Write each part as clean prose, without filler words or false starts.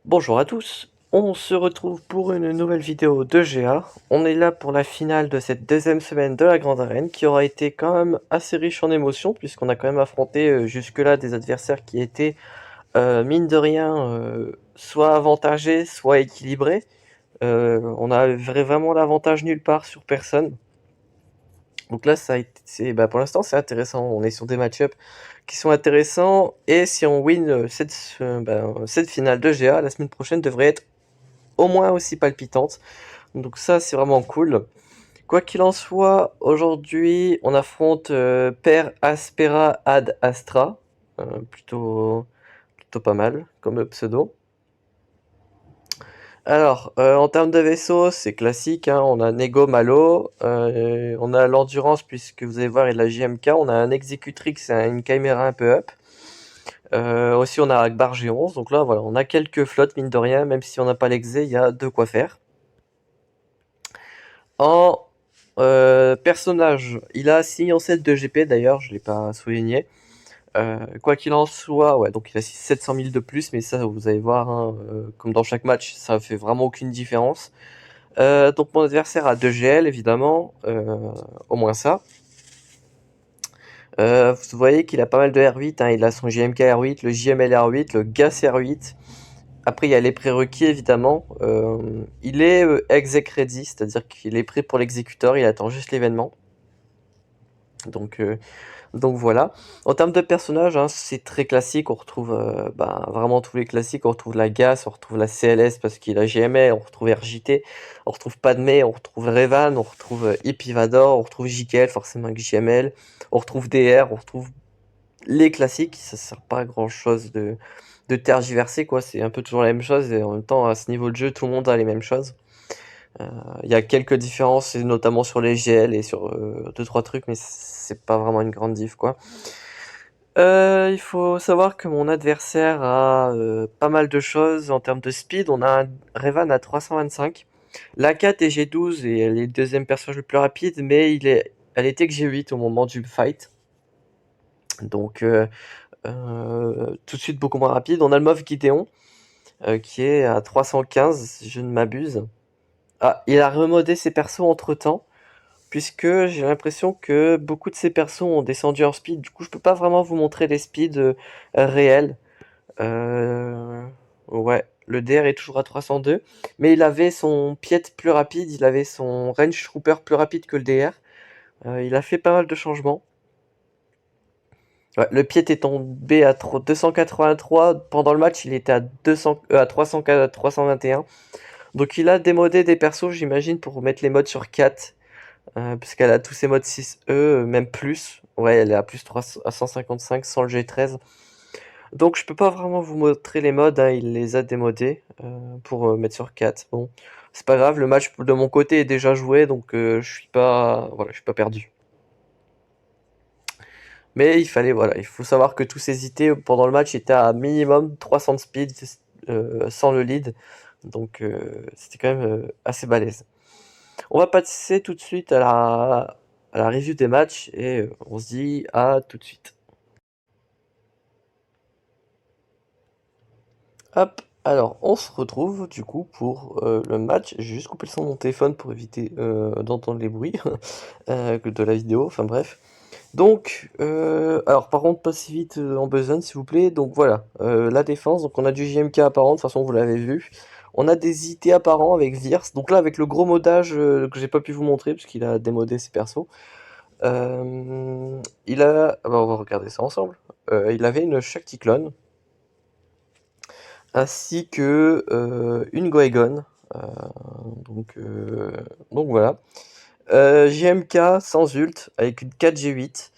Bonjour à tous, on se retrouve pour une nouvelle vidéo de GA. On est là pour la finale de cette deuxième semaine de la Grande Arène qui aura été quand même assez riche en émotions puisqu'on a quand même affronté jusque-là des adversaires qui étaient mine de rien soit avantagés, soit équilibrés. On a vraiment l'avantage nulle part sur personne. Donc là, ça a été, pour l'instant, c'est intéressant. On est sur des match-up qui sont intéressants. Et si on win cette finale de GA, la semaine prochaine devrait être au moins aussi palpitante. Donc ça, c'est vraiment cool. Quoi qu'il en soit, aujourd'hui, on affronte Per Aspera ad Astra. Plutôt pas mal comme pseudo. Alors, en termes de vaisseau, c'est classique, hein, on a Nego Malo, on a l'Endurance, puisque vous allez voir, il a JMK, on a un Executrix et une Chimera un peu up. Aussi, on a Akbar G11, donc là, voilà, on a quelques flottes, mine de rien, même si on n'a pas l'exé, il y a de quoi faire. En personnage, il a 6 en 7 de GP, d'ailleurs, je ne l'ai pas souligné. Quoi qu'il en soit, ouais, donc il a 700 000 de plus, mais ça, vous allez voir, hein, comme dans chaque match, ça fait vraiment aucune différence. Donc mon adversaire a 2 GL évidemment, au moins ça. Vous voyez qu'il a pas mal de R8, hein, il a son JMK R8, le JML R8, le GAS R8. Après il y a les prérequis évidemment. Il est exec ready, c'est-à-dire qu'il est prêt pour l'exécuteur, il attend juste l'événement. Donc voilà. En termes de personnages, hein, c'est très classique. On retrouve vraiment tous les classiques. On retrouve la GAS, on retrouve la CLS parce qu'il a GMA, on retrouve RJT, on retrouve Padmé, on retrouve Revan, on retrouve Epivador, on retrouve JKL forcément avec JML, on retrouve DR, on retrouve les classiques. Ça sert pas à grand chose de tergiverser, quoi. C'est un peu toujours la même chose et en même temps, à ce niveau de jeu, tout le monde a les mêmes choses. Il y a quelques différences, notamment sur les GL et sur 2-3 trucs, mais c'est pas vraiment une grande diff, quoi. Il faut savoir que mon adversaire a pas mal de choses en termes de speed. On a un Revan à 325. La 4 est G12 et elle est le deuxième personnage le plus rapide, mais elle était que G8 au moment du fight. Donc tout de suite beaucoup moins rapide. On a le Moff Gideon qui est à 315, si je ne m'abuse. Ah, il a remodé ses persos entre temps, puisque j'ai l'impression que beaucoup de ces persos ont descendu en speed. Du coup, je peux pas vraiment vous montrer les speeds réels. Ouais, le DR est toujours à 302, mais il avait son Piet plus rapide, il avait son Range Trooper plus rapide que le DR. Il a fait pas mal de changements. Ouais, le Piet est tombé à 283. Pendant le match, il était à 321. Donc il a démodé des persos, j'imagine, pour mettre les modes sur 4. Puisqu'elle a tous ses modes 6E, même plus. Ouais, elle est à plus 3, à 155 sans le G13. Donc je peux pas vraiment vous montrer les modes, hein, il les a démodés pour mettre sur 4. Bon, c'est pas grave, le match de mon côté est déjà joué, donc je suis pas perdu. Mais il faut savoir que tous ces IT pendant le match étaient à minimum 300 de speed sans le lead, donc c'était quand même assez balèze. On va passer tout de suite à la review des matchs et on se dit à tout de suite. Hop, alors on se retrouve du coup pour le match. J'ai juste coupé le son de mon téléphone pour éviter d'entendre les bruits de la vidéo, enfin bref. Donc, alors par contre, pas si vite en besogne s'il vous plaît. Donc voilà, la défense, donc on a du JMK apparent, de toute façon vous l'avez vu. On a des IT apparents avec Virs. Donc là, avec le gros modage que j'ai pas pu vous montrer, puisqu'il a démodé ses persos. On va regarder ça ensemble. Il avait une Shakti Clone, ainsi que une Goegon. Euh, donc, euh, donc voilà. JMK sans ult, avec une 4G8.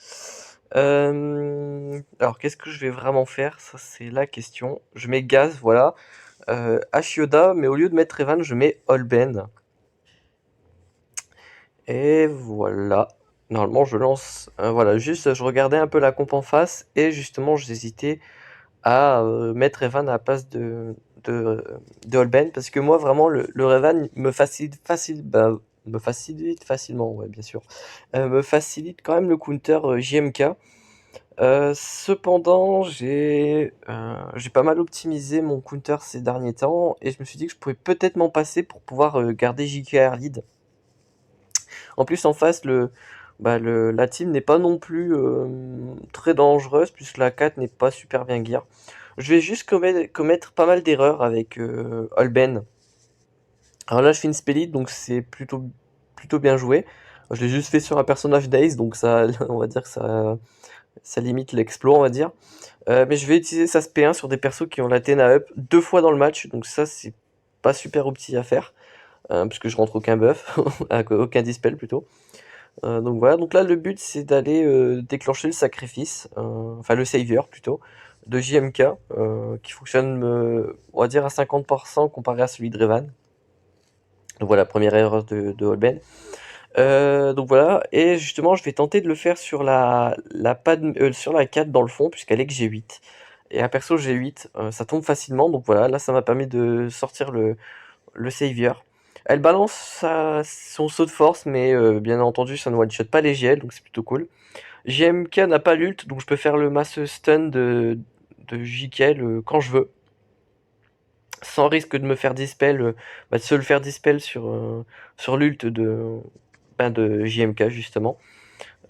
Alors, qu'est-ce que je vais vraiment faire? Ça, c'est la question. Je mets Gaz, voilà. Ashioda, mais au lieu de mettre Evan, je mets Holben. Et voilà. Normalement, je lance. Voilà, juste, je regardais un peu la comp en face et justement, j'hésitais à mettre Evan à la place de Holben parce que moi, vraiment, le Revan me facilite facilement, ouais, bien sûr. Me facilite quand même le counter JMK. Cependant, j'ai pas mal optimisé mon counter ces derniers temps et je me suis dit que je pouvais peut-être m'en passer pour pouvoir garder JKR lead. En plus, en face, la team n'est pas non plus très dangereuse, puisque la 4 n'est pas super bien gear. Je vais juste commettre pas mal d'erreurs avec Holben. Alors là, je fais une spellite, donc c'est plutôt bien joué. Je l'ai juste fait sur un personnage d'Ace, donc ça, on va dire que ça limite l'exploit, on va dire. Mais je vais utiliser sa SP1 sur des persos qui ont la Tena up 2 fois dans le match, donc ça, c'est pas super opti à faire, puisque je rentre aucun buff, aucun dispel plutôt. Donc voilà, donc là le but c'est d'aller déclencher le sacrifice, enfin le savior plutôt, de JMK, qui fonctionne, on va dire à 50% comparé à celui de Revan. Donc voilà, première erreur de Holben. Donc voilà, et justement je vais tenter de le faire sur sur la 4 dans le fond, puisqu'elle est que G8. Et un perso G8, ça tombe facilement, donc voilà, là ça m'a permis de sortir le savior. Elle balance son saut de force, mais bien entendu, ça ne one-shot pas les GL, donc c'est plutôt cool. JMK n'a pas l'ult, donc je peux faire le mass stun de JKL quand je veux, sans risque de me faire dispel, de se le faire dispel sur l'ult de JMK justement.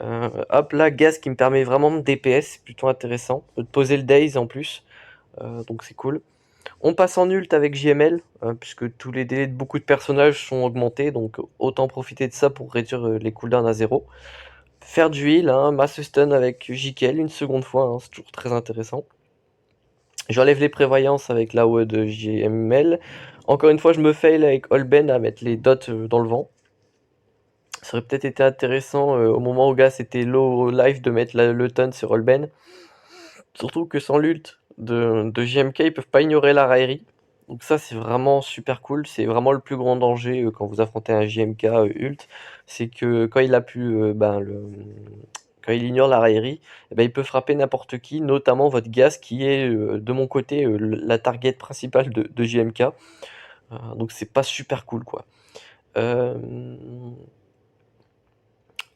Hop là, gaz qui me permet vraiment de DPS, c'est plutôt intéressant. De poser le Daze en plus, donc c'est cool. On passe en ult avec JML, puisque tous les délais de beaucoup de personnages sont augmentés, donc autant profiter de ça pour réduire les cooldowns à 0. Faire du heal, mass stun avec JKL une seconde fois, c'est toujours très intéressant. J'enlève les prévoyances avec la AOE de JML. Encore une fois, je me fail avec Holben à mettre les dots dans le vent. Ça aurait peut-être été intéressant au moment où Gas était low life de mettre le ton sur Holben. Surtout que sans l'ult de JMK, ils peuvent pas ignorer la raillerie. Donc ça c'est vraiment super cool, c'est vraiment le plus grand danger quand vous affrontez un JMK ult, c'est que quand il a pu quand il ignore la raillerie, eh ben, il peut frapper n'importe qui, notamment votre Gas qui est de mon côté la target principale de JMK. Donc c'est pas super cool quoi. Euh,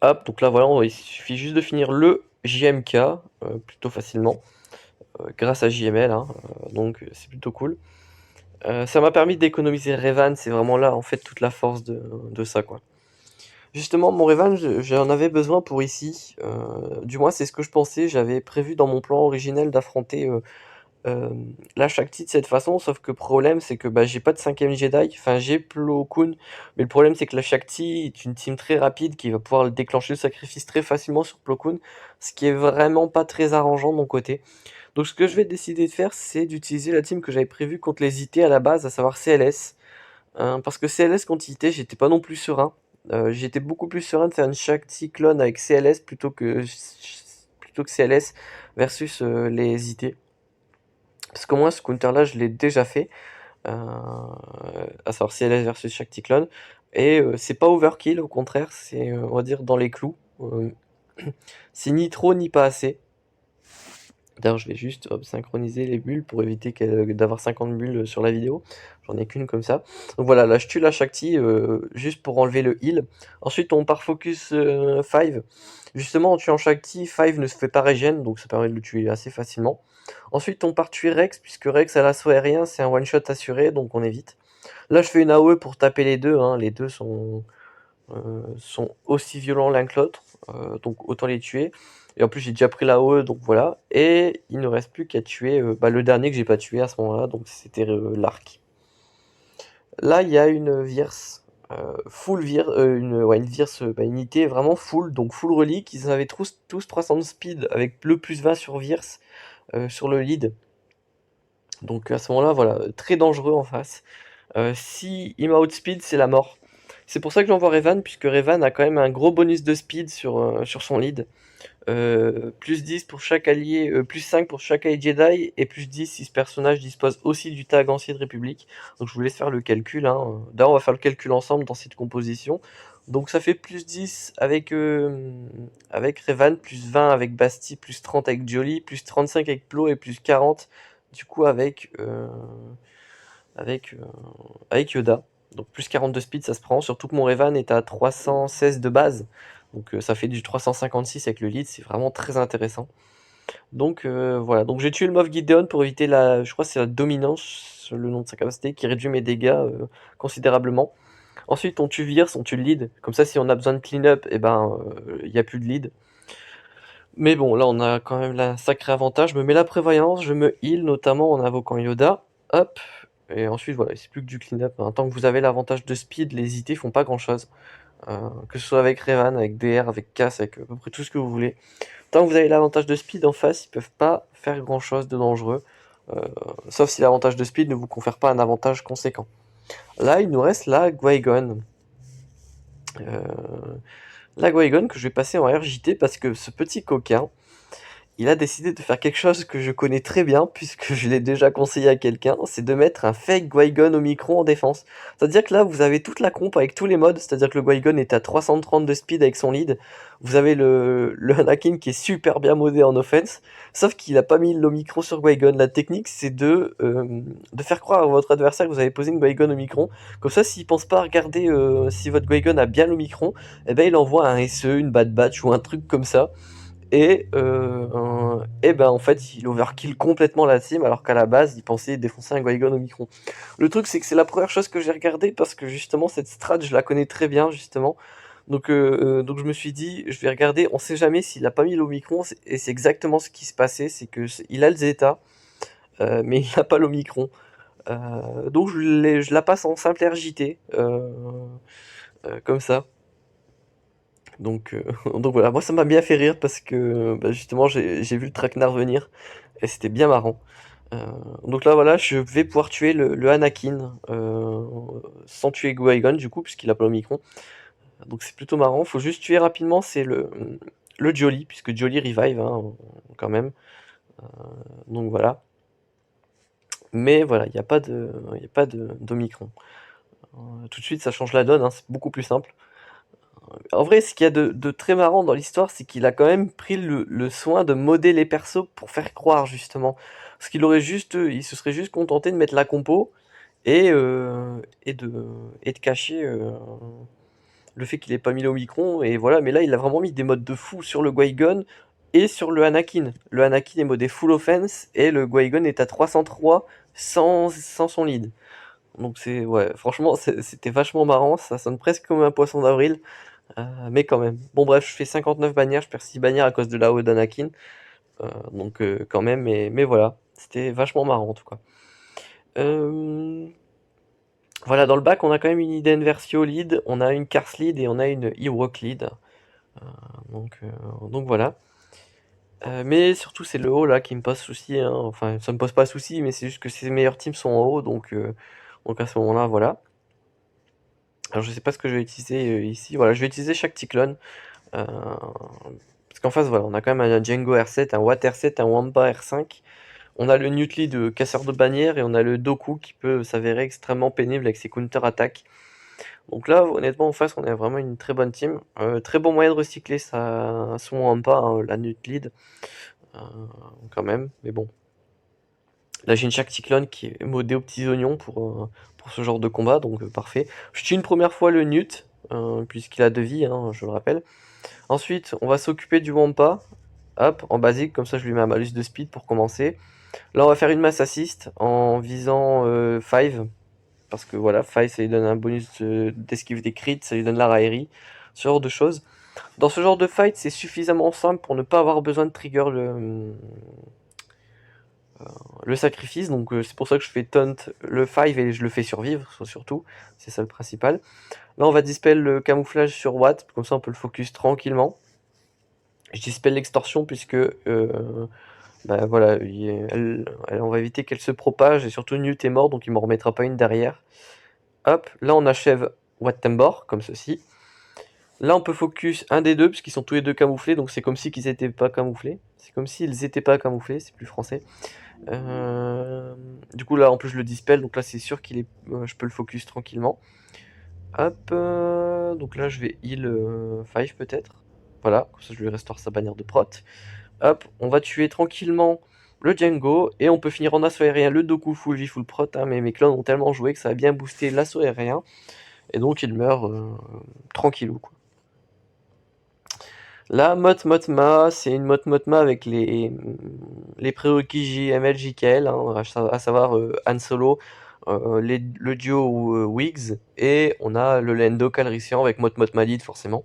Hop, donc là voilà, il suffit juste de finir le JMK plutôt facilement grâce à JML, donc c'est plutôt cool. Ça m'a permis d'économiser Revan, c'est vraiment là en fait toute la force de ça quoi. Justement, mon Revan, j'en avais besoin pour ici. Du moins, c'est ce que je pensais. J'avais prévu dans mon plan originel d'affronter la Shakti de cette façon. Sauf que problème, c'est que bah, j'ai pas de 5ème Jedi. Enfin, j'ai Plo Koon. Mais le problème, c'est que la Shakti est une team très rapide qui va pouvoir déclencher le sacrifice très facilement sur Plo Koon. Ce qui est vraiment pas très arrangeant de mon côté. Donc ce que je vais décider de faire, c'est d'utiliser la team que j'avais prévue contre les IT à la base, à savoir CLS. Parce que CLS contre IT, j'étais pas non plus serein. J'étais beaucoup plus serein de faire une Shakti clone avec CLS plutôt que CLS versus les IT. Parce qu'au moins ce counter là je l'ai déjà fait. À savoir CLS versus Shakti clone. Et c'est pas overkill, au contraire, c'est on va dire dans les clous. C'est ni trop ni pas assez. D'ailleurs, je vais juste synchroniser les bulles pour éviter d'avoir 50 bulles sur la vidéo. J'en ai qu'une comme ça. Donc voilà, là je tue la Shakti juste pour enlever le heal. Ensuite, on part focus 5. Justement, en tuant Shakti, 5 ne se fait pas régène, donc ça permet de le tuer assez facilement. Ensuite, on part tuer Rex, puisque Rex à l'assaut aérien, c'est un one shot assuré, donc on évite. Là, je fais une AOE pour taper les deux. Les deux sont aussi violents l'un que l'autre, donc autant les tuer. Et en plus j'ai déjà pris la AOE, donc voilà. Et il ne reste plus qu'à tuer le dernier que j'ai pas tué à ce moment-là, donc c'était l'arc. Là il y a une Virse, full une Virse, une unité vraiment full, donc full relique. Ils avaient tous 300 de speed avec le plus 20 sur Virse sur le lead. Donc à ce moment-là, voilà, très dangereux en face. Si il m'outspeed, c'est la mort. C'est pour ça que j'envoie Revan, puisque Revan a quand même un gros bonus de speed sur son lead. Plus 10 pour chaque allié, plus 5 pour chaque allié Jedi, et plus 10 si ce personnage dispose aussi du tag Ancien de République. Donc je vous laisse faire le calcul. D'ailleurs, on va faire le calcul ensemble dans cette composition. Donc ça fait plus 10 avec Revan, plus 20 avec Basti, plus 30 avec Jolly, plus 35 avec Plo, et plus 40 du coup avec, avec Yoda. Donc plus 42 speed, ça se prend. Surtout que mon Revan est à 316 de base. Donc ça fait du 356 avec le lead, c'est vraiment très intéressant. Donc voilà, donc j'ai tué le Moff Gideon pour éviter je crois que c'est la dominance, le nom de sa capacité, qui réduit mes dégâts considérablement. Ensuite on tue Virce, on tue le lead, comme ça si on a besoin de clean-up, et ben il n'y a plus de lead. Mais bon, là on a quand même un sacré avantage, je me mets la prévoyance, je me heal notamment en invoquant Yoda, hop, et ensuite voilà, c'est plus que du clean-up, hein. Tant que vous avez l'avantage de speed, les IT font pas grand chose, que ce soit avec Revan, avec DR, avec Cass, avec à peu près tout ce que vous voulez. Tant que vous avez l'avantage de speed en face, ils peuvent pas faire grand chose de dangereux, sauf si l'avantage de speed ne vous confère pas un avantage conséquent. Là il nous reste la Qui-Gon. La Qui-Gon que je vais passer en RJT parce que ce petit coquin, il a décidé de faire quelque chose que je connais très bien, puisque je l'ai déjà conseillé à quelqu'un, c'est de mettre un fake Qui-Gon au micro en défense. C'est-à-dire que là, vous avez toute la comp avec tous les modes, c'est-à-dire que le Qui-Gon est à 330 de speed avec son lead, vous avez le Anakin qui est super bien modé en offense, sauf qu'il a pas mis le micro sur Qui-Gon. La technique, c'est de faire croire à votre adversaire que vous avez posé une Qui-Gon au micro, comme ça, s'il pense pas à regarder si votre Qui-Gon a bien le micro, eh ben il envoie un SE, une Bad Batch ou un truc comme ça, et ben en fait il overkill complètement la team alors qu'à la base il pensait défoncer un Qui-Gon au micro. Le truc c'est que c'est la première chose que j'ai regardé parce que justement cette strat je la connais très bien justement. Donc je me suis dit je vais regarder, on sait jamais s'il a pas mis l'Omicron, et c'est exactement ce qui se passait, c'est que il a le Zeta mais il n'a pas l'Omicron. Donc je la passe en simple RJT comme ça. Donc, donc voilà, moi ça m'a bien fait rire parce que bah, justement j'ai vu le traquenard venir et c'était bien marrant. Euh, donc là voilà, je vais pouvoir tuer le Anakin sans tuer Qui-Gon du coup, puisqu'il a pas le micron. Donc c'est plutôt marrant, faut juste tuer rapidement, c'est le Jolly, puisque Jolly revive hein, quand même. Donc voilà. Mais voilà, il n'y a pas d'Omicron. Tout de suite ça change la donne, hein, c'est beaucoup plus simple. En vrai, ce qu'il y a de très marrant dans l'histoire, c'est qu'il a quand même pris le soin de modder les persos pour faire croire, justement. Parce il se serait juste contenté de mettre la compo et, et de cacher le fait qu'il ait pas mis le Omicron, et voilà. Mais là, il a vraiment mis des modes de fou sur le Qui-Gon et sur le Anakin. Le Anakin est modé full offense et le Qui-Gon est à 303 sans son lead. Donc ouais, franchement, c'était vachement marrant, ça sonne presque comme un poisson d'avril. Mais quand même. Bon bref, je fais 59 bannières, je perds 6 bannières à cause de la haut d'Anakin. Donc quand même, mais voilà. C'était vachement marrant en tout cas. Euh, voilà, dans le bac, on a quand même une Iden Versio lead, on a une Cars lead et on a une Ewok lead. Donc voilà. Mais surtout, c'est le haut là qui me pose souci, hein. Enfin, ça me pose pas souci, mais c'est juste que ses meilleurs teams sont en haut, donc à ce moment-là, voilà. Alors je sais pas ce que je vais utiliser ici. Voilà, je vais utiliser chaque Cyclone. Euh, Parce qu'en face, voilà, on a quand même un Django R7, un Watt R7, un Wampa R5. On a le Nutli de casseur de bannière et on a le Doku qui peut s'avérer extrêmement pénible avec ses counter-attaques. Donc là, honnêtement, en face, on a vraiment une très bonne team. Très bon moyen de recycler son Wampa, hein, la Nutli, quand même. Mais bon. Là, j'ai une chaque Cyclone qui est modée aux petits oignons pour ce genre de combat, donc parfait. Je tue une première fois le Nut, puisqu'il a 2 vies, hein, je le rappelle. Ensuite, on va s'occuper du Wampa. Hop, en basique, comme ça je lui mets un malus de speed pour commencer. Là, on va faire une mass assist en visant 5. Parce que voilà, 5 ça lui donne un bonus d'esquive des crits, ça lui donne la raillerie, ce genre de choses. Dans ce genre de fight, c'est suffisamment simple pour ne pas avoir besoin de trigger le sacrifice. Donc c'est pour ça que je fais taunt le 5 et je le fais survivre, surtout. C'est ça le principal. Là, on va dispel le camouflage sur Watt, comme ça on peut le focus tranquillement. Je dispel l'extorsion puisque bah voilà, on va éviter qu'elle se propage, et surtout Newt est mort donc il m'en remettra pas une derrière. Hop, là on achève Wattembor comme ceci. Là on peut focus un des deux puisqu'ils sont tous les deux camouflés, donc c'est comme si qu'ils étaient pas camouflés. C'est comme s'ils étaient pas camouflés, c'est plus français. Du coup là en plus je le dispel, donc là c'est sûr je peux le focus tranquillement. Hop, donc là je vais heal 5 peut-être. Voilà, comme ça je lui restaure sa bannière de prot. Hop, on va tuer tranquillement le Django et on peut finir en assaut aérien le Doku full vie full prot, hein, mais mes clones ont tellement joué que ça a bien boosté l'assaut aérien et donc il meurt tranquillou quoi. La Motma, c'est une Motma avec les prérequis JML, JKL, hein, à savoir Han Solo, le duo Wiggs, et on a le Lando Calrissian avec Motma Lead forcément.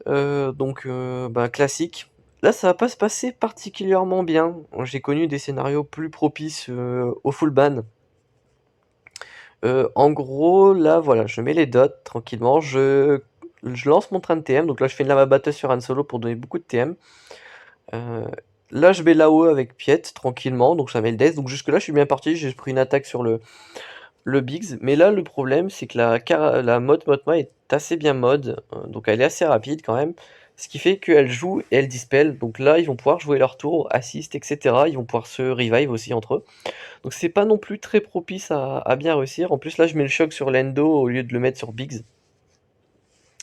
Donc bah, classique. Là, ça va pas se passer particulièrement bien. J'ai connu des scénarios plus propices au full ban. En gros, là, voilà, je mets les dots tranquillement. Je lance mon train de TM. Donc là, je fais une lava battle sur Han Solo pour donner beaucoup de TM. Là, je mets l'AOE avec Piet tranquillement. Donc ça met le death. Donc jusque-là, je suis bien parti. J'ai pris une attaque sur le Biggs. Mais là, le problème, c'est que la Motma est assez bien mode. Donc elle est assez rapide quand même. Ce qui fait qu'elle joue et elle dispel. Donc là, ils vont pouvoir jouer leur tour, assist, etc. Ils vont pouvoir se revive aussi entre eux. Donc c'est pas non plus très propice à bien réussir. En plus là je mets le choc sur l'endo au lieu de le mettre sur Biggs.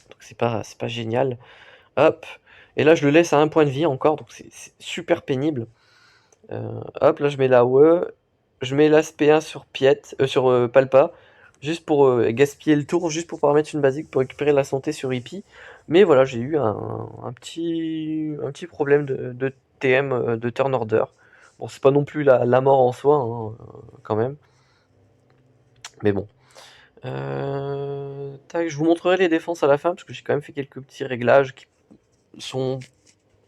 Donc c'est pas génial. Hop. Et là je le laisse à 1 point de vie encore, donc c'est super pénible. Hop, là je mets la WE. Je mets l'ASP1 sur sur Palpa. Juste pour gaspiller le tour, juste pour pouvoir mettre une basique pour récupérer la santé sur Hippie. Mais voilà, j'ai eu un petit problème de TM de turn order. Bon, c'est pas non plus la mort en soi, hein, quand même. Mais bon. Tac, je vous montrerai les défenses à la fin, parce que j'ai quand même fait quelques petits réglages qui sont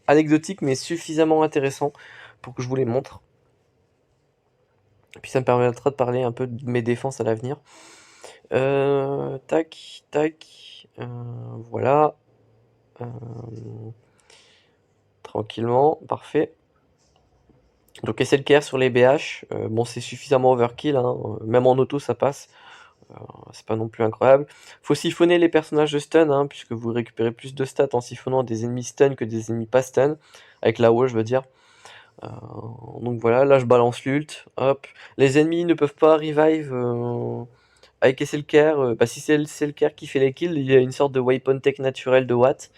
anecdotiques, mais suffisamment intéressants pour que je vous les montre. Et puis ça me permettra de parler un peu de mes défenses à l'avenir. Tac, tac, voilà. Tranquillement, parfait. Donc SLKR sur les BH, bon c'est suffisamment overkill, hein, même en auto ça passe. C'est pas non plus incroyable. Faut siphonner les personnages de stun, hein, puisque vous récupérez plus de stats en siphonnant des ennemis stun que des ennemis pas stun. Avec la WoW, je veux dire. Donc voilà, là je balance l'ult. Hop. Les ennemis ne peuvent pas revive avec SLKR. Bah, si c'est SLKR qui fait les kills, il y a une sorte de weapon tech naturel de Watt.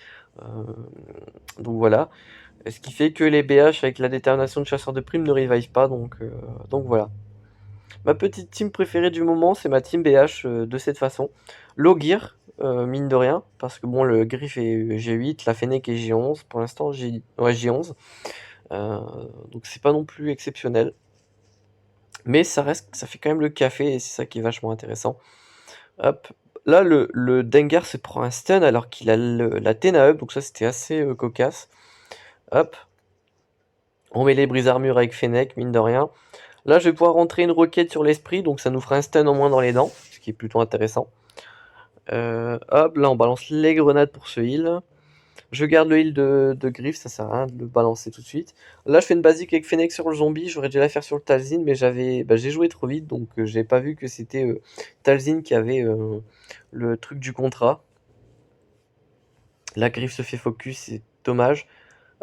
Donc voilà. Ce qui fait que les BH avec la détermination de chasseur de primes ne revive pas. Donc voilà. Ma petite team préférée du moment, c'est ma team BH de cette façon. Logir, mine de rien, parce que bon, le Griff est G8, la Fennec est G11, pour l'instant ouais, G11. Donc c'est pas non plus exceptionnel. Mais ça fait quand même le café, et c'est ça qui est vachement intéressant. Hop. Là, le Dengar se prend un stun alors qu'il a la Tena up, donc ça c'était assez cocasse. Hop. On met les brises armures avec Fennec, mine de rien. Là, je vais pouvoir rentrer une roquette sur l'esprit, donc ça nous fera un stun en moins dans les dents, ce qui est plutôt intéressant. Hop, là on balance les grenades pour ce heal. Je garde le heal de Griff, ça sert à rien de le balancer tout de suite. Là, je fais une basique avec Fennec sur le zombie, j'aurais dû la faire sur le Talzin, mais j'ai joué trop vite, donc j'ai pas vu que c'était Talzin qui avait le truc du contrat. Là, Griff se fait focus, c'est dommage.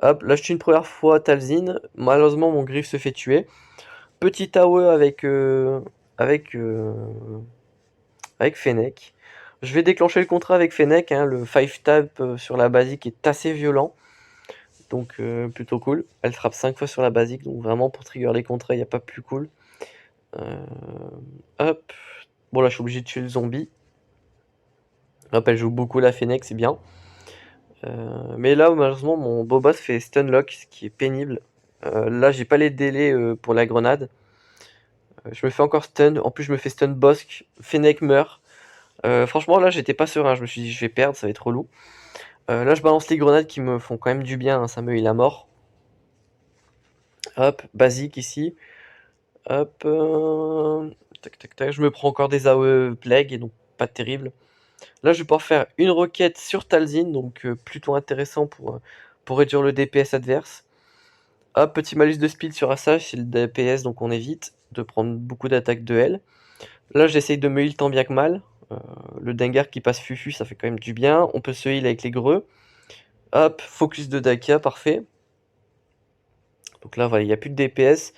Hop, là je tue une première fois Talzin, malheureusement mon Griff se fait tuer. Petit AOE avec Fennec. Je vais déclencher le contrat avec Fennec, hein, le 5 tap sur la basique est assez violent. Donc plutôt cool. Elle frappe 5 fois sur la basique, donc vraiment pour trigger les contrats, il n'y a pas plus cool. Hop. Bon là je suis obligé de tuer le zombie. Hop, elle joue beaucoup la Fennec, c'est bien. Mais là malheureusement mon Boba se fait stunlock, ce qui est pénible. Là j'ai pas les délais pour la grenade. Je me fais encore stun, en plus je me fais stun Bosque, Fennec meurt. Franchement là j'étais pas serein, je me suis dit je vais perdre, ça va être relou. Là je balance les grenades qui me font quand même du bien, hein, ça me heal à mort. Hop, basique ici. Hop, tac tac tac, je me prends encore des AOE plague, donc pas terrible. Là je vais pouvoir faire une roquette sur Talzin, donc plutôt intéressant pour réduire le DPS adverse. Hop, petit malus de speed sur Assage, c'est le DPS, donc on évite de prendre beaucoup d'attaques de L. Là j'essaye de me heal tant bien que mal. Le Dengar qui passe Fufu, ça fait quand même du bien. On peut se heal avec les greux. Hop, focus de Dakia, parfait. Donc là, voilà, il n'y a plus de DPS.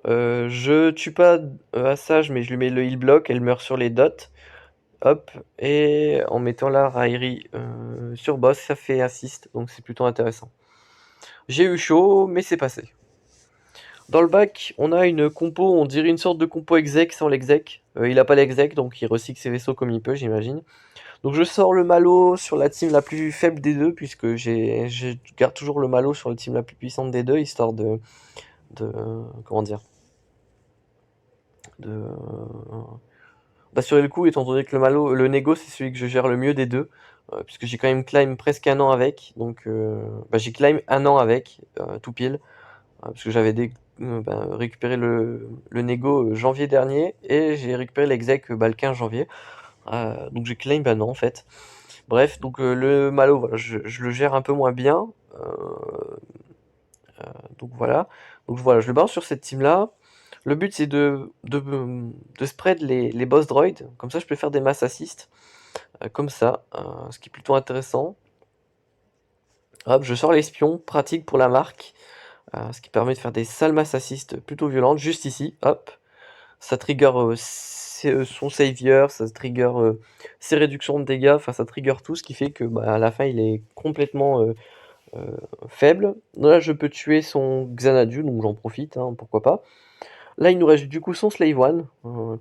Je tue pas Assage, mais je lui mets le heal block. Elle meurt sur les dots. Hop, et en mettant la Rairi sur boss, ça fait assist. Donc c'est plutôt intéressant. J'ai eu chaud, mais c'est passé. Dans le bac, on a une compo, on dirait une sorte de compo exec sans l'exec. Il a pas l'exec, donc il recycle ses vaisseaux comme il peut, j'imagine. Donc je sors le Malo sur la team la plus faible des deux, puisque je garde toujours le Malo sur la team la plus puissante des deux, histoire comment dire, de d'assurer le coup, étant donné que le Nego, c'est celui que je gère le mieux des deux, puisque j'ai quand même climb presque un an avec, donc j'ai climb un an avec, tout pile, parce que j'avais récupéré le Nego janvier dernier, et j'ai récupéré l'exec le 15 janvier, donc j'ai climb un an en fait. Bref, donc le Malo, voilà, je le gère un peu moins bien, donc voilà. Donc voilà, je le balance sur cette team là. Le but c'est de spread les boss droids, comme ça je peux faire des mass assists, comme ça, ce qui est plutôt intéressant. Hop, je sors l'espion, pratique pour la marque, ce qui permet de faire des sales mass assists plutôt violentes, juste ici, hop. Ça trigger son savior, ça trigger ses réductions de dégâts, enfin ça trigger tout, ce qui fait que à la fin il est complètement faible. Là je peux tuer son Xanadu, donc j'en profite, hein, pourquoi pas. Là il nous reste du coup son Slave One,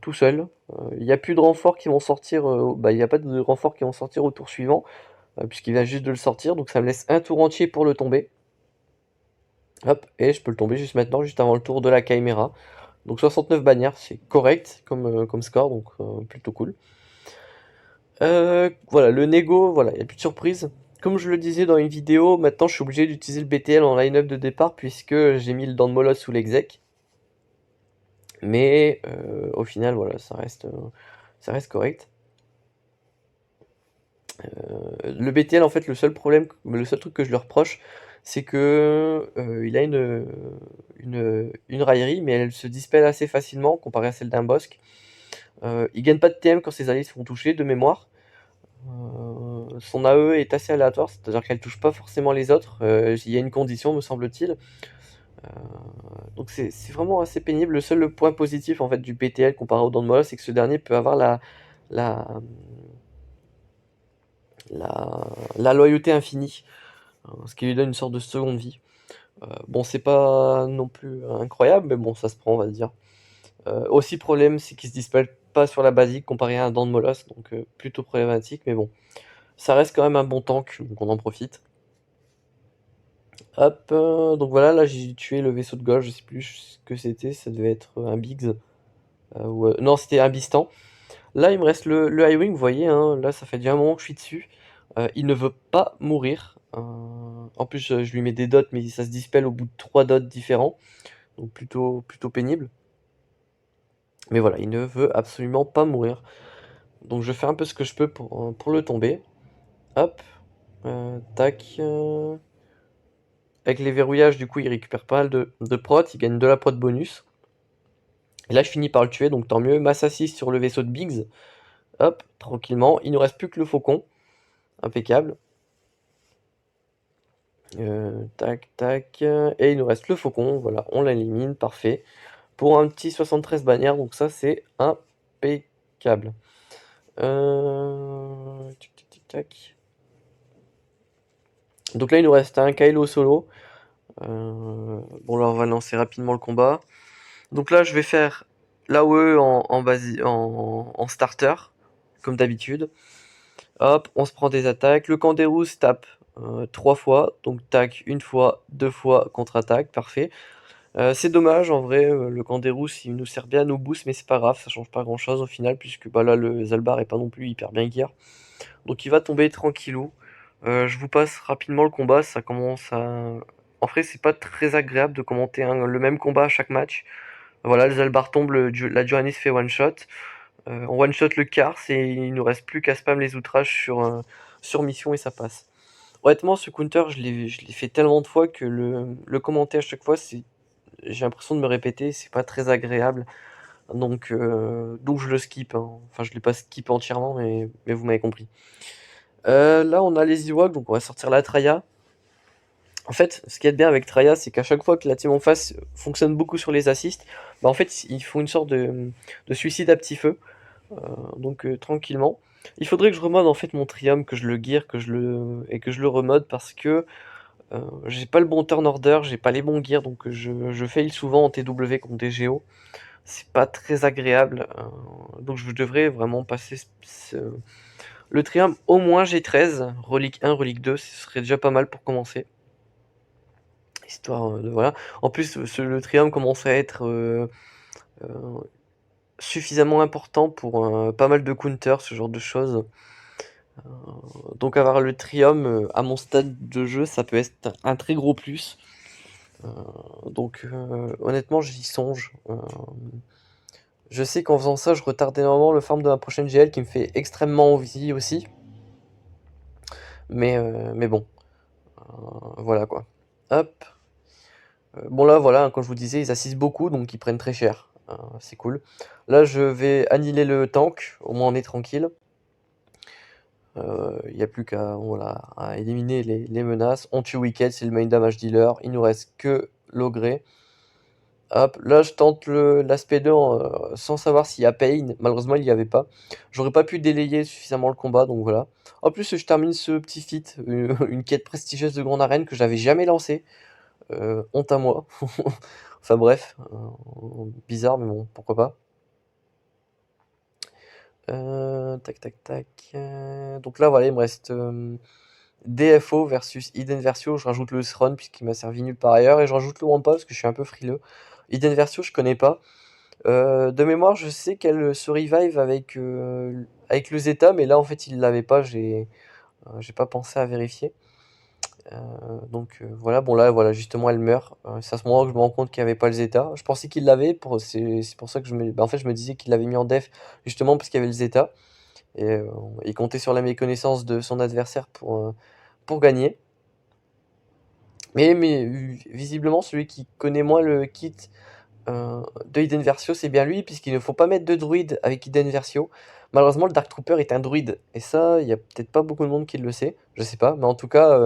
tout seul. Il n'y a plus de renforts qui vont sortir, il n'y a pas de renforts qui vont sortir au tour suivant, puisqu'il vient juste de le sortir, donc ça me laisse un tour entier pour le tomber. Hop, et je peux le tomber juste maintenant, juste avant le tour de la Chimera. Donc 69 bannières, c'est correct comme score, donc plutôt cool. Voilà, le Nego, voilà, il n'y a plus de surprise. Comme je le disais dans une vidéo, maintenant je suis obligé d'utiliser le BTL en line-up de départ puisque j'ai mis le Dent de Molosse sous l'exec. Mais au final, voilà, ça reste correct. Le BTL, en fait, le seul truc que je lui reproche, c'est que il a une raillerie, mais elle se dispelle assez facilement comparée à celle d'un Bosque. Il gagne pas de TM quand ses alliés se font toucher, de mémoire. Son AE est assez aléatoire, c'est-à-dire qu'elle touche pas forcément les autres. Il y a une condition, me semble-t-il. Donc c'est vraiment assez pénible. Le seul point positif en fait du BTL comparé au Don Mola, c'est que ce dernier peut avoir la, la loyauté infinie, ce qui lui donne une sorte de seconde vie. Bon, c'est pas non plus incroyable, mais bon, ça se prend, on va dire. Aussi, problème, c'est qu'il se dispelle pas sur la basique comparé à un Dent de Molosse, donc plutôt problématique, mais bon. Ça reste quand même un bon tank, donc on en profite. Hop, donc voilà, là j'ai tué le vaisseau de gauche, je sais plus ce que c'était, ça devait être un Biggs. Non, c'était un Bistan. Là, il me reste le High Wing, vous voyez, hein, là ça fait déjà un moment que je suis dessus. Il ne veut pas mourir. En plus, je lui mets des dots, mais ça se dispelle au bout de 3 dots différents. Donc plutôt pénible. Mais voilà, il ne veut absolument pas mourir. Donc je fais un peu ce que je peux pour le tomber. Hop, tac. Avec les verrouillages, du coup, il récupère pas mal de prot, il gagne de la prot bonus. Et là, je finis par le tuer, donc tant mieux. Mass assist sur le vaisseau de Biggs. Hop, tranquillement. Il ne reste plus que le faucon. Impeccable. Tac, tac. Et il nous reste le faucon. Voilà, on l'élimine. Parfait. Pour un petit 73 bannières, donc ça, c'est impeccable. Tic, tic, tic, tac. Donc là, il nous reste un Kylo solo. Bon, là, on va lancer rapidement le combat. Donc là, je vais faire l'AOE en starter, comme d'habitude. Hop, on se prend des attaques. Le Canderous tape 3 fois, donc tac une fois, 2 fois, contre-attaque, parfait. C'est dommage, en vrai, le Canderous il nous sert bien à nos boosts, mais c'est pas grave, ça change pas grand chose au final, puisque là le Zalbar est pas non plus hyper bien gear. Donc il va tomber tranquillou. Je vous passe rapidement le combat, ça commence à... En vrai, c'est pas très agréable de commenter le même combat à chaque match. Voilà, le Zalbar tombe, la Johannis fait one shot. On one shot le quart, et il nous reste plus qu'à spam les outrages sur mission et ça passe. Honnêtement, ce counter, je l'ai fait tellement de fois que le commenter à chaque fois, j'ai l'impression de me répéter, c'est pas très agréable. Donc je le skip, hein. Enfin, je l'ai pas skip entièrement, mais vous m'avez compris. Là, on a les Ewoks, donc on va sortir la Traya. En fait, ce qui est bien avec Traya, c'est qu'à chaque fois que la team en face fonctionne beaucoup sur les assists, en fait, ils font une sorte de suicide à petit feu. Donc tranquillement. Il faudrait que je remode en fait mon Trium, que je le gear, et que je le remode parce que j'ai pas le bon turn order, j'ai pas les bons gears, donc je fail souvent en TW contre des Géo. C'est pas très agréable, donc je devrais vraiment passer Le Trium, au moins G13, relique 1, relique 2, ce serait déjà pas mal pour commencer. Histoire de voilà. En plus, le Trium commence à être suffisamment important pour pas mal de counters, ce genre de choses. Donc avoir le Trium à mon stade de jeu, ça peut être un très gros plus. Donc honnêtement, j'y songe. Je sais qu'en faisant ça, je retarde énormément le farm de ma prochaine GL qui me fait extrêmement envie aussi. Mais bon, voilà quoi. Hop. Bon là voilà, comme je vous disais, ils assistent beaucoup, donc ils prennent très cher. C'est cool. Là, je vais annihiler le tank, au moins on est tranquille. Il n'y a plus qu'à voilà, à éliminer les menaces. On tue Wicked, c'est le main damage dealer. Il nous reste que l'Ogré. Hop, là je tente l'aspect 2 sans savoir s'il y a Pain. Malheureusement, il n'y avait pas. J'aurais pas pu délayer suffisamment le combat, donc voilà. En plus, je termine ce petit feat, une quête prestigieuse de grande arène que j'avais jamais lancée. Honte à moi. Enfin bref, bizarre, mais bon, pourquoi pas. Tac, tac, tac. Donc là, voilà, il me reste DFO versus Hidden Versio. Je rajoute le Sron puisqu'il m'a servi nulle part ailleurs. Et je rajoute le Wampa parce que je suis un peu frileux. Hidden Versio, je connais pas. De mémoire, je sais qu'elle se revive avec le Zeta, mais là, en fait, il l'avait pas. J'ai pas pensé à vérifier. Donc voilà, bon là, voilà, justement, elle meurt. C'est à ce moment que je me rends compte qu'il n'y avait pas le Zeta. Je pensais qu'il l'avait, c'est pour ça que en fait, je me disais qu'il l'avait mis en def, justement parce qu'il y avait le Zeta. Et il comptait sur la méconnaissance de son adversaire pour gagner. Mais visiblement, celui qui connaît moins le kit de Hidden Versio, c'est bien lui, puisqu'il ne faut pas mettre de druide avec Hidden Versio. Malheureusement, le Dark Trooper est un druide, et ça, il y a peut-être pas beaucoup de monde qui le sait, je sais pas, mais en tout cas,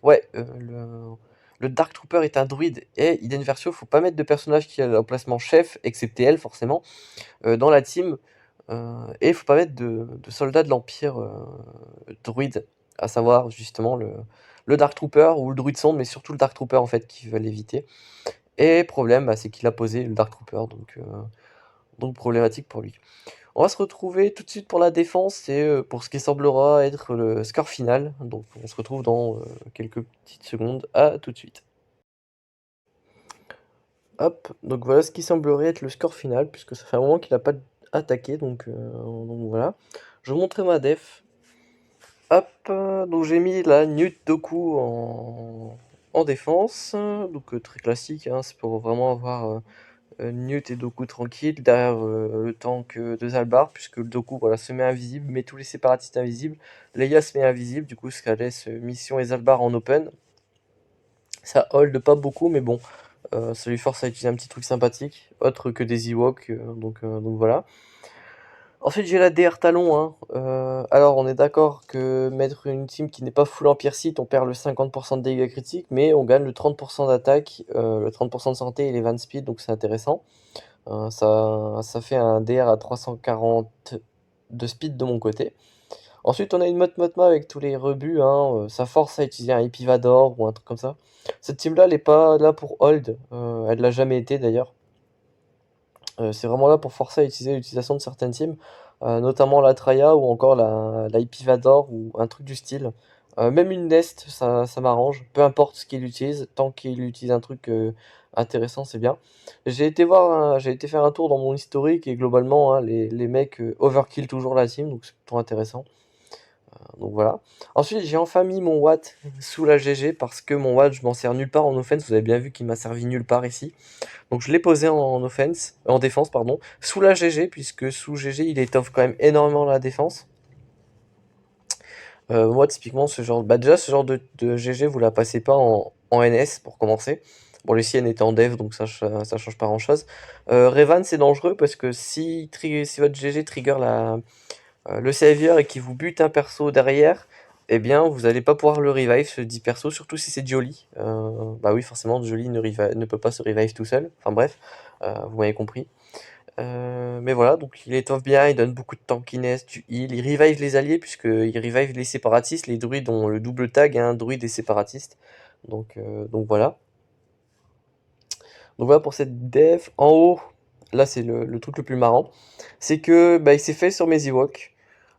ouais, le Dark Trooper est un druide, et Hidden Versio, faut pas mettre de personnage qui a l'emplacement chef, excepté elle, forcément, dans la team, et il faut pas mettre de soldats de l'Empire druide, à savoir justement le Dark Trooper ou le druide sombre, mais surtout le Dark Trooper en fait qui veulent éviter. Et problème, c'est qu'il a posé le Dark Trooper, donc problématique pour lui. On va se retrouver tout de suite pour la défense et pour ce qui semblera être le score final. Donc on se retrouve dans quelques petites secondes. À tout de suite. Hop, donc voilà ce qui semblerait être le score final, puisque ça fait un moment qu'il n'a pas attaqué, donc voilà. Je vais vous montrer ma def. Hop, donc j'ai mis la Newt Doku en défense, donc très classique, hein, c'est pour vraiment avoir Newt et Doku tranquille derrière le tank de Zalbar, puisque le Doku voilà, se met invisible, met tous les séparatistes invisibles. Leia se met invisible, du coup ça laisse Mission et Zalbar en open. Ça hold pas beaucoup, mais bon, ça lui force à utiliser un petit truc sympathique, autre que des Ewoks, donc voilà. Ensuite, j'ai la DR Talon, hein. Alors, on est d'accord que mettre une team qui n'est pas full Empire Sith, on perd le 50% de dégâts critiques, mais on gagne le 30% d'attaque, le 30% de santé et les 20 de speed, donc c'est intéressant. Ça fait un DR à 340 de speed de mon côté. Ensuite, on a une Motma avec tous les rebuts, hein. Ça force à utiliser un Epivador ou un truc comme ça. Cette team-là, elle n'est pas là pour hold, elle l'a jamais été d'ailleurs. C'est vraiment là pour forcer à utiliser l'utilisation de certaines teams, notamment la Traya ou encore la Epivador ou un truc du style. Même une Nest, ça m'arrange, peu importe ce qu'il utilise, tant qu'il utilise un truc intéressant, c'est bien. J'ai été faire un tour dans mon historique et globalement, hein, les mecs overkill toujours la team, donc c'est plutôt intéressant. Donc voilà. Ensuite, j'ai enfin mis mon Watt sous la GG parce que mon Watt, je m'en sers nulle part en offense. Vous avez bien vu qu'il m'a servi nulle part ici. Donc je l'ai posé en défense, pardon, sous la GG, puisque sous GG, il étoffe quand même énormément la défense. Moi, typiquement, déjà, ce genre de GG, vous la passez pas en NS pour commencer. Bon, les siennes étaient en dev, donc ça change pas grand chose. Revan, c'est dangereux parce que si votre GG trigger le savior et qu'il vous bute un perso derrière, eh bien, vous n'allez pas pouvoir le revive, ce dit perso, surtout si c'est Jolly. Bah oui, forcément, Jolly ne peut pas se revive tout seul. Enfin bref, vous m'avez compris. Mais voilà, donc il étoffe bien, il donne beaucoup de tankiness, du heal, il revive les alliés, puisqu'il revive les séparatistes. Les druides ont le double tag, hein, druide et séparatiste. Donc voilà. Donc voilà pour cette def. En haut, là c'est le truc le plus marrant. C'est que bah, il s'est fait sur mes Ewoks.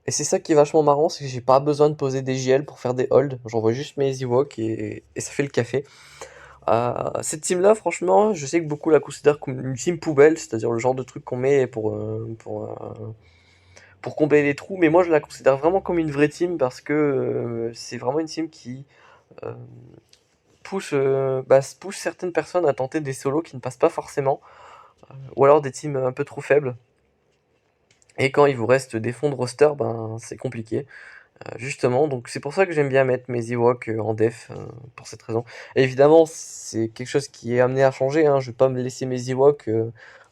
Et c'est ça qui est vachement marrant, c'est que j'ai pas besoin de poser des JL pour faire des holds. J'envoie juste mes Ewoks et ça fait le café. Cette team-là, franchement, je sais que beaucoup la considèrent comme une team poubelle, c'est-à-dire le genre de truc qu'on met pour combler les trous. Mais moi, je la considère vraiment comme une vraie team parce que c'est vraiment une team qui euh, pousse certaines personnes à tenter des solos qui ne passent pas forcément, ou alors des teams un peu trop faibles. Et quand il vous reste des fonds de roster, ben c'est compliqué. Justement, donc c'est pour ça que j'aime bien mettre mes Ewoks en def, pour cette raison. Et évidemment, c'est quelque chose qui est amené à changer, hein. Je vais pas me laisser mes Ewoks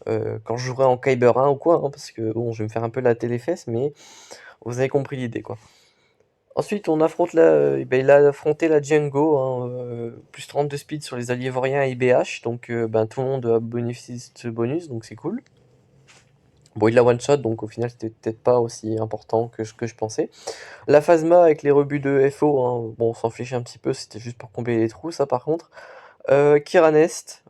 quand je jouerai en Kyber 1 ou quoi, hein, parce que bon, je vais me faire un peu la télé-fesse, mais vous avez compris l'idée, quoi. Ensuite, on affronte ben, il a affronté la Django, hein, plus 32 speed sur les alliés vauriens et IBH, donc ben, tout le monde a bénéficié de ce bonus, donc c'est cool. Bon, il l'a one-shot, donc au final, c'était peut-être pas aussi important que je pensais. La Phasma avec les rebuts de FO, hein, bon, on s'en fiche un petit peu, c'était juste pour combler les trous, ça par contre. Kiranest,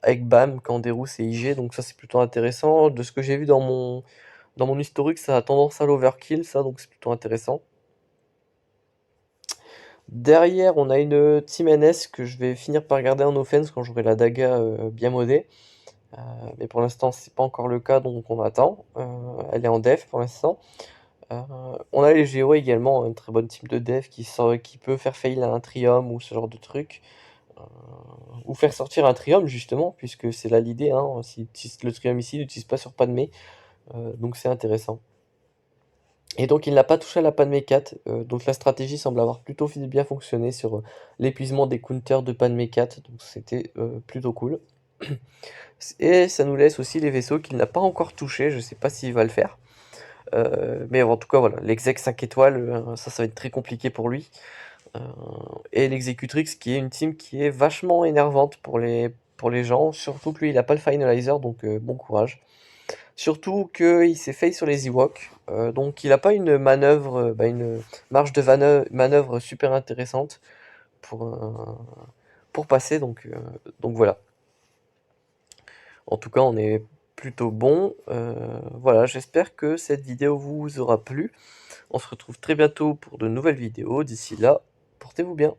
avec BAM, Kanderos et IG, donc ça c'est plutôt intéressant. De ce que j'ai vu dans mon historique, ça a tendance à l'overkill, ça, donc c'est plutôt intéressant. Derrière, on a une Team NS que je vais finir par garder en offense quand j'aurai la Daga bien modée. Mais pour l'instant, c'est pas encore le cas, donc on attend. Elle est en def pour l'instant. On a les Géo également, une très bonne team de dev qui peut faire fail à un Trium ou ce genre de truc. Ou faire sortir un Trium justement, puisque c'est là l'idée, hein, si le Trium ici n'utilise pas sur Padmé, donc c'est intéressant. Et donc il n'a pas touché à la Padmé 4, donc la stratégie semble avoir plutôt bien fonctionné sur l'épuisement des counters de Padmé 4, donc c'était plutôt cool. Et ça nous laisse aussi les vaisseaux qu'il n'a pas encore touché, je sais pas s'il va le faire. Mais en tout cas voilà, l'exec 5 étoiles, ça va être très compliqué pour lui. Et l'exécutrix qui est une team qui est vachement énervante pour les gens, surtout que lui il a pas le finalizer, donc bon courage. Surtout qu'il s'est fail sur les Ewoks, donc il a pas une manœuvre, une marge de manœuvre super intéressante pour, euh, pour passer, donc voilà. En tout cas on est plutôt bon. Voilà, j'espère que cette vidéo vous aura plu. On se retrouve très bientôt pour de nouvelles vidéos. D'ici là, portez-vous bien.